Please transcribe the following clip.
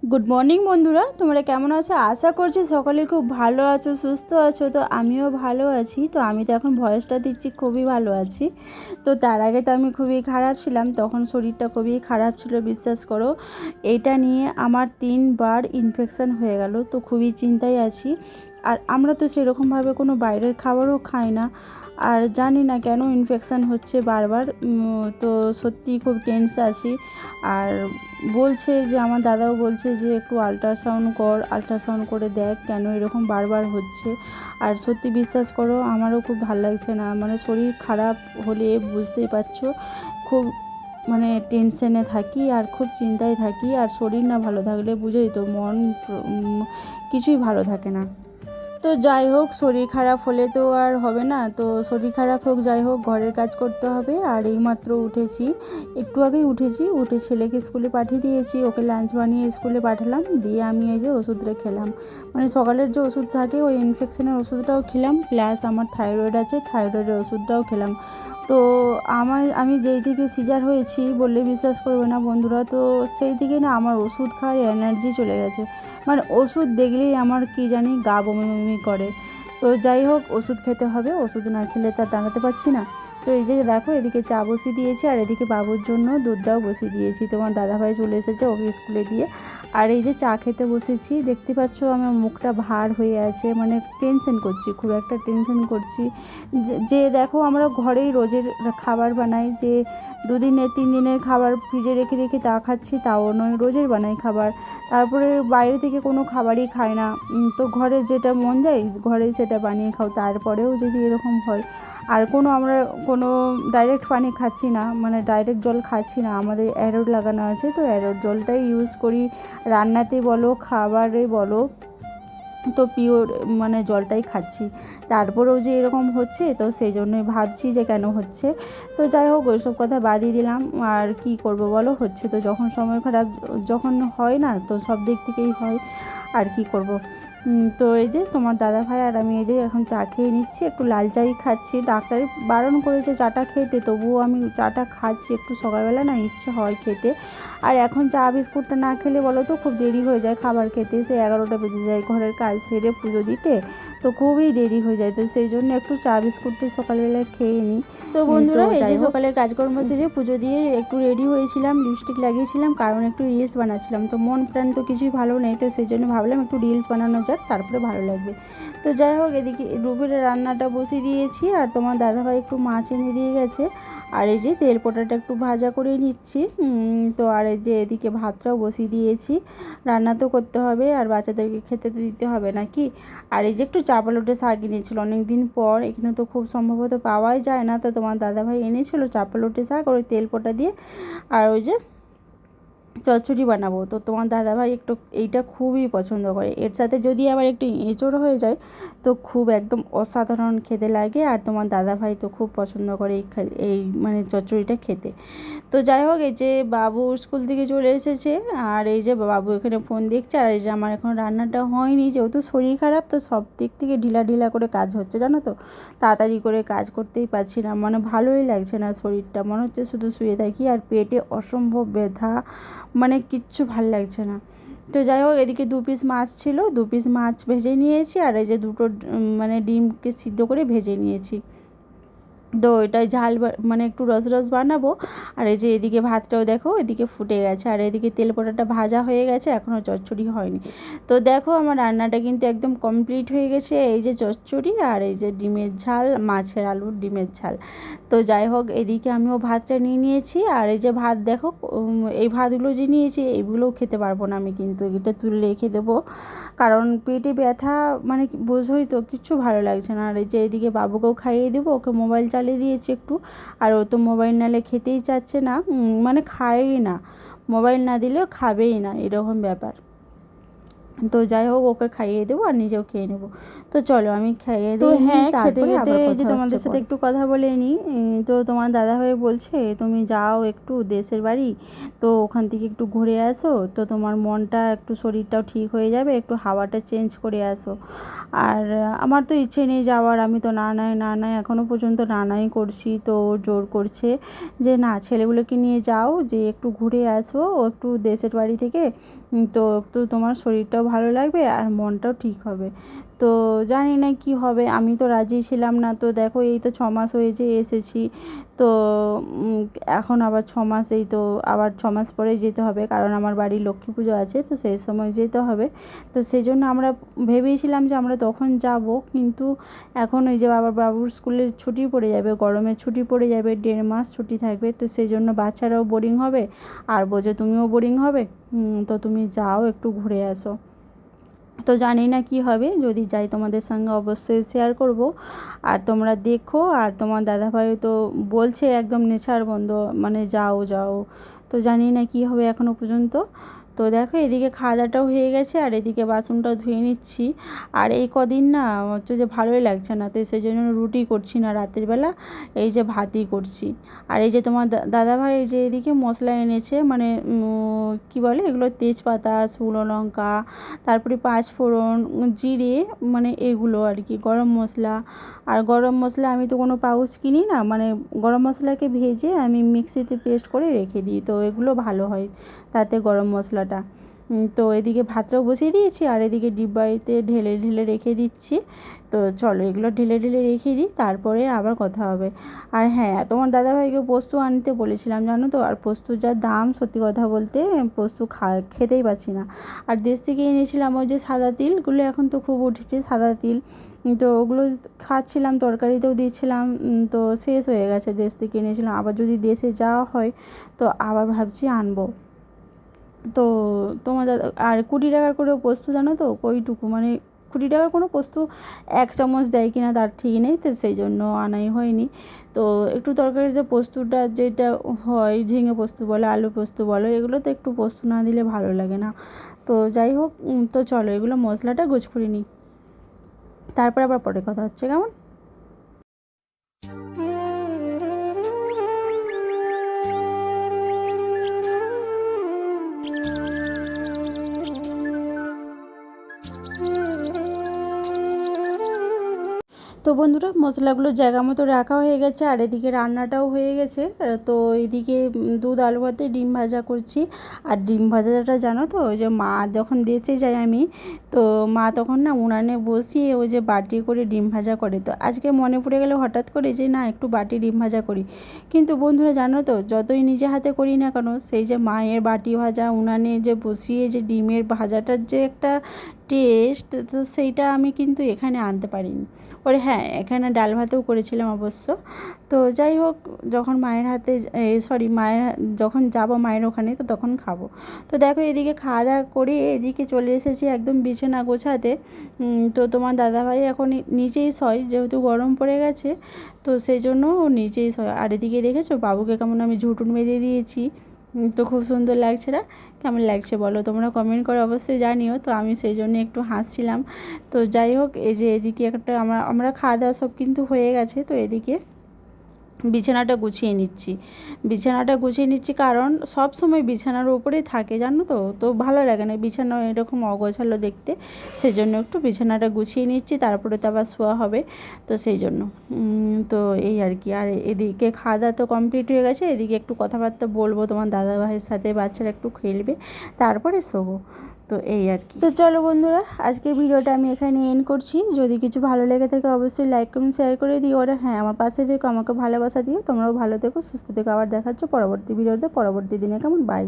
Good morning বন্ধুরা, তোমরা কেমন আছো? আশা করছি সকলে খুব ভালো আছো, সুস্থ আছো। তো আমিও ভালো আছি। তো আমি তো এখন ভয়েসটা দিচ্ছি, খুবই ভালো আছি। তো তার আগে তো আমি খুবই খারাপ ছিলাম, তখন শরীরটা খুবই খারাপ ছিল, বিশ্বাস করো। এটা নিয়ে আমার 3বার ইনফেকশান হয়ে গেল, তো খুবই চিন্তায় আছি। আর আমরা তো সেরকমভাবে কোনো বাইরের খাবারও খাই না, আর জানি না কেন ইনফেকশান হচ্ছে বারবার। তো সত্যিই খুব টেন্স আছি। আর বলছে যে আমার দাদাও বলছে যে একটু আল্ট্রাসাউন্ড করে দেখ কেন এরকম বারবার হচ্ছে। আর সত্যি বিশ্বাস করো, আমারও খুব ভালো লাগছে না। মানে শরীর খারাপ হলে বুঝতেই পারছো, খুব মানে টেনশনে থাকি আর খুব চিন্তায় থাকি। আর শরীর না ভালো থাকলে বুঝেই তো মন কিছুই ভালো থাকে না। তো যাই হোক, শরীর খারাপ হলে তো আর হবে না। তো শরীর খারাপ হোক যাই হোক, ঘরের কাজ করতে হবে। আর এইমাত্র উঠেছি, একটু আগেই উঠে ছেলেকে স্কুলে পাঠিয়ে দিয়েছি, ওকে লাঞ্চ বানিয়ে স্কুলে পাঠালাম, দিয়ে আমি এই যে ওষুধটা খেলাম। মানে সকালের যে ওষুধ থাকে ওই ইনফেকশনের ওষুধটাও খেলাম, প্লাস আমার থাইরয়েড আছে, থাইরয়েডের ওষুধটাও খেলাম। তো আমি যেই থেকে সিজার হয়েছি বললে বিশ্বাস করবে না বন্ধুরা, তো সেই থেকে না আমার ওষুধ খাওয়ার এনার্জি চলে গেছে। মানে ওষুধ দেখলেই আমার কি জানি গা বমি বমি করে। তো যাই হোক, ওষুধ খেতে হবে, ওষুধ না খেলে তা দাঁড়াতে পারছি না। তো এই যে দেখো, এদিকে চা বসিয়ে দিয়েছি, আর এদিকে বাবুর জন্য দুধটাও বসিয়ে দিয়েছি। তোমার দাদাভাই চলে এসেছে ওকে স্কুলে দিয়ে। আর এই যে চা খেতে বসেছি, দেখতে পাচ্ছ আমার মুখটা ভার হয়ে আছে, মানে টেনশন করছি, খুব একটা টেনশন করছি। যে দেখো, আমরা ঘরেই রোজের খাবার বানাই, যে 2-3 দিনের খাবার ফ্রিজে রেখে রেখে তা খাচ্ছি, তাও নয়, রোজের বানাই খাবার। তারপরে বাইরে থেকে কোনো খাবারই খাই না। তো ঘরে যেটা মন যায় ঘরে সেটা বানিয়ে খাও, তারপরেও যদি এরকম হয়। আর আমরা কোনো ডাইরেক্ট পানি খাচ্ছি না, মানে ডাইরেক্ট জল খাচ্ছি না, আমাদের অ্যারোড লাগানো আছে, তো অ্যারোড জলটাই ইউজ করি, রান্নাতে বলো খাবারে বলো। তো পিওর মানে জলটাই খাচ্ছি, তারপরেও যে এরকম হচ্ছে, তো সেই জন্যই ভাবছি যে কেন হচ্ছে। তো যাই হোক, ওইসব কথা বাদই দিলাম। আর কি করব বলো, হচ্ছে তো যখন সময় খারাপ যখন হয় না, তো সব দিক থেকেই হয়, আর কি করব। তো এই যে তোমার দাদাভাই আর আমি এই যে এখন চা খেয়ে নিচ্ছি, একটু লাল চাই খাচ্ছি। ডাক্তার বারণ করেছে চাটা খেতে, তবুও আমি চাটা খাচ্ছি, একটু সকালবেলা না ইচ্ছে হয় খেতে। আর এখন চা বিস্কুটটা না খেলে বলো তো খুব দেরি হয়ে যায় খাবার খেতে, সে 11টা বেজে যায় ঘরের কাজ সেরে পুজো দিতে, তো খুবই দেরি হয়ে যায়। তো সেই জন্য একটু চা বিস্কুটটা সকালবেলা খেয়ে নিই। তো বন্ধুরা, এই যে সকালের কাজকর্ম সেরে পুজো দিয়ে একটু রেডি হয়েছিলাম, লিপস্টিক লাগিয়েছিলাম, কারণ একটু রিলস বানাচ্ছিলাম। তো মন প্রাণ তো কিছুই ভালো নেই, তো সেই জন্য ভাবলাম একটু রিলস বানানো যাক, তারপরে ভালো লাগবে। তো যাই হোক, এদিকে দুপুরে রান্নাটা বসিয়ে দিয়েছি, আর তোমার দাদাভাই একটু মাছ এনে দিয়ে গেছে। আর এই যে তেল পোটাটা একটু ভাজা করে নিচ্ছি। তো আর এই যে এদিকে ভাতটাও বসিয়ে দিয়েছি, রান্না তো করতে হবে, আর বাচ্চাদেরকে খেতে তো দিতে হবে নাকি। আর এই যে একটু চাপালোটে শাক এনেছিল অনেক দিন পর, এখানে তো খুব সম্ভবত পাওয়াই যায় না, তো তোমার দাদাভাই এনেছিল চাপালোটে শাক, আর ওই তেল পোটা দিয়ে আর ওই যে চচ্চড়ি বানাবো। তো তোমার দাদাভাই একটু এইটা খুবই পছন্দ করে, এর সাথে যদি আবার একটু এঁচোড় হয়ে যায় তো খুব একদম অসাধারণ খেতে লাগে। আর তোমার দাদাভাই তো খুব পছন্দ করে এই মানে চচ্চড়িটা খেতে। তো যাই হোক, এই যে বাবু স্কুল থেকে চলে এসেছে, আর এই যে বাবু এখানে ফোন দেখছে, আর এই যে আমার এখন রান্নাটা হয়নি, যেহেতু শরীর খারাপ, তো সব দিক থেকে ঢিলা ঢিলা করে কাজ হচ্ছে জানো তো, তাড়াতাড়ি করে কাজ করতেই পারছি না, মানে ভালোই লাগছে না শরীরটা, মনে হচ্ছে শুধু শুয়ে থাকি, আর পেটে অসম্ভব ব্যথা, মানে কিচ্ছু ভাল লাগছে না। তো যাই হোক, এদিকে 2 পিস মাছ ছিল, 2 পিস মাছ ভেজে নিয়েছি, আর এই যে দুটো মানে ডিমকে সিদ্ধ করে ভেজে নিয়েছি। তো এটাই ঝাল মানে একটু রস রস বানাবো। আর এই যে এদিকে ভাতটাও দেখো এদিকে ফুটে গেছে, আর এদিকে তেল পোটাটা ভাজা হয়ে গেছে, এখনও চচ্চড়ি হয়নি। তো দেখো আমার রান্নাটা কিন্তু একদম কমপ্লিট হয়ে গেছে, এই যে চচ্চড়ি আর এই যে ডিমের ঝাল, মাছের আলুর ডিমের ঝাল। তো যাই হোক, এদিকে আমিও ভাতটা নিয়ে নিয়েছি, আর এই যে ভাত দেখো, এই ভাতগুলো যে নিয়েছি এগুলোও খেতে পারবো না আমি, কিন্তু এটা তুলে রেখে দেবো, কারণ পেটে ব্যথা, মানে বোঝোই তো কিচ্ছু ভালো লাগছে না। আর এই যে এদিকে বাবুকেও খাইয়ে দেবো, ওকে মোবাইল চালিয়ে দিয়েছি একটু, আর ও তো মোবাইল নালে খেতেই চাচ্ছে না, মানে খায়ই না, মোবাইল না দিলেও খাবেই না, এরকম ব্যাপার। তো যাই হোক, ওকে খাইয়ে দেবো আর নিজেও খেয়ে নেবো। তো চলো আমি খাইয়ে দিই। হ্যাঁ, খেতে খেতে এই যে তোমাদের সাথে একটু কথা বলে নিই। তো তোমার দাদাভাই বলছে তুমি যাও একটু দেশের বাড়ি, তো ওখান থেকে একটু ঘুরে আসো, তো তোমার মনটা একটু শরীরটাও ঠিক হয়ে যাবে, একটু হাওয়াটা চেঞ্জ করে আসো। আর আমার তো ইচ্ছে নেই যাওয়ার, আমি তো না নাই না নাই এখনও পর্যন্ত না নাই করছি, তো ও জোর করছে যে না ছেলেগুলোকে নিয়ে যাও, যে একটু ঘুরে আসো, ও একটু দেশের বাড়ি থেকে তো একটু তোমার শরীরটাও ভালো লাগবে আর মনটাও ঠিক হবে। তো জানি না কি হবে, আমি তো রাজি ছিলাম না। তো দেখো এই তো 6 মাস হয়েছে এসেছি। তো এখন আবার 6 মাস, এই তো আবার 6 মাস পরে যেতে হবে, কারণ আমার বাড়ির লক্ষ্মী পুজো আছে, তো সেই সময় যেতে হবে। তো সেই জন্য আমরা ভেবেছিলাম যে আমরা তখন যাব, কিন্তু এখন ওই যে আবার বাবুর স্কুলের ছুটি পড়ে যাবে, গরমের ছুটি পড়ে যাবে, 1.5 মাস ছুটি থাকবে। তো সেই জন্য বাচ্চারাও বোরিং হবে, আর বোঝে তুমিও বোরিং হবে। তো তুমি যাও, একটু ঘুরে আসো। তো জানি না কি হবে, যদি যাই তোমাদের সঙ্গে অবশ্যই শেয়ার করব। আর তোমরা দেখো, আর তোমার দাদাভাই তো বলছে একদম নেশার বন্ধ, মানে যাও যাও। তো জানি না কি হবে এখনও পর্যন্ত। তো দেখো এদিকে খাওয়া দাওয়াটাও হয়ে গেছে, আর এদিকে বাসনটাও ধুয়ে নিচ্ছি। আর এই কদিন না হচ্ছে যে ভালোই লাগছে না, তো সেই জন্য রুটি করছি না রাতের বেলা, এই যে ভাতই করছি। আর এই যে তোমার দাদাভাই এই যে এদিকে মশলা এনেছে, মানে কি বলে এগুলো, তেজপাতা, শুকনো লঙ্কা, তারপরে 5 ফোড়ন, জিরে, মানে এগুলো আর কি, গরম মশলা। আর গরম মশলা আমি তো কোনো পাউচ কিনি না, মানে গরম মশলাকে ভেজে আমি মিক্সিতে পেস্ট করে রেখে দিই, তো এগুলো ভালো হয় তাতে গরম মশলাটা। তো এদিকে ভাতটাও বসিয়ে দিয়েছি, আর এদিকে ডিব্বাইতে ঢেলে ঢেলে রেখে দিচ্ছি। তো চলো এগুলো ঢেলে ঢেলে রেখে দিই, তারপরে আবার কথা হবে। আর হ্যাঁ, তোমার দাদাভাইকে পোস্ত আনতে বলেছিলাম জানো তো, আর পোস্তর যা দাম, সত্যি কথা বলতে পোস্ত খেতেই পাচ্ছি না। আর দেশ থেকে এনেছিলাম ওই যে সাদা তিলগুলো, এখন তো খুব উঠেছে সাদা তিল, তো ওগুলো খাচ্ছিলাম, তরকারিতেও দিচ্ছিলাম। তো শেষ হয়ে গেছে, দেশ থেকে এনেছিলাম, আবার যদি দেশে যাওয়া হয় তো আবার ভাবছি আনবো। তো তোমার দাদা আর 20 টাকার করে পোস্ত জানো তো, ওইটুকু মানে 20 টাকার কোনো পোস্ত 1 চামচ দেয় কিনা তার ঠিক নেই, তো সেই জন্য আনাই হয়নি। তো একটু তরকারিতে পোস্তটা যেটা হয়, ঝিঙে পোস্ত বলো, আলু পোস্ত বলো, এগুলোতে একটু পোস্ত না দিলে ভালো লাগে না। তো যাই হোক, তো চলো এগুলো মশলাটা গোছ করে নিই, তারপর আবার পরে কথা হচ্ছে, কেমন? তো বন্ধুরা, মশলাগুলো জায়গা মতো রাখা হয়ে গেছে, আর এদিকে রান্নাটাও হয়ে গেছে। তো এদিকে দুধ আলু ভাতে ডিম ভাজা করছি। আর ডিম ভাজাটা জানো তো, ওই যে মা যখন দেশে যাই আমি, তো মা তখন না উনানে বসিয়ে ওই যে বাটি করে ডিম ভাজা করে। তো আজকে মনে পড়ে গেল হঠাৎ করে যে না একটু বাটি ডিম ভাজা করি। কিন্তু বন্ধুরা জানো তো, যতই নিজে হাতে করি না কেন, সেই যে মায়ের বাটি ভাজা উনানে যে বসিয়ে যে ডিমের ভাজাটার যে একটা টেস্ট, তো সেইটা আমি কিন্তু এখানে আনতে পারিনি। ওর হ্যাঁ, এখানে ডাল ভাতেও করেছিলাম অবশ্য। তো যাই হোক, যখন মায়ের হাতে যখন যাব মায়ের ওখানে, তো তখন খাবো। তো দেখো এদিকে খাওয়া দাওয়া করে এদিকে চলে এসেছি একদম বিছানা গোছাতে। তো তোমার দাদাভাই এখন নিচেই শয়, যেহেতু গরম পড়ে গেছে, তো সেই জন্য ও নিচেই শয়। আর এদিকে দেখেছো বাবুকে কেমন আমি ঝুঁটুন বেঁধে দিয়েছি। তো খুব সুন্দর লাগছে না? কেমন লাগছে বলো, তোমরা কমেন্ট করে অবশ্যই জানিও। তো আমি সেই জন্য একটু হাসছিলাম। তো যাই হোক, এই যে এদিকে একটা আমরা খাওয়া দাওয়া সব কিন্তু হয়ে গেছে। তো এদিকে বিছানাটা গুছিয়ে নিচ্ছি, কারণ সব সময় বিছানার উপরেই থাকে জানো তো, তো ভালো লাগে না বিছানা এরকম অগোছালো দেখতে। সেই জন্য একটু বিছানাটা গুছিয়ে নিচ্ছি, তারপরে তো আবার শোয়া হবে। তো সেই জন্য তো এই আর কি। আর এদিকে খাওয়া দাওয়া তো কমপ্লিট হয়ে গেছে, এদিকে একটু কথাবার্তা বলবো তোমার দাদাভাইয়ের সাথে, বাচ্চারা একটু খেলবে, তারপরে শোবো। তো এই আর কি। তো চলো বন্ধুরা, আজকের ভিডিওটা আমি এখানে এন্ড করছি। যদি কিছু ভালো লেগে থাকে অবশ্যই লাইক কমেন্ট শেয়ার করে দিও। ওরা হ্যাঁ, আমার পাশে থেকো, আমাকে ভালোবাসা দিও। তোমরাও ভালো থেকো, সুস্থ থেকো। আবার দেখা হচ্ছে পরবর্তী ভিডিওতে, পরবর্তী দিনে, কেমন? বাই।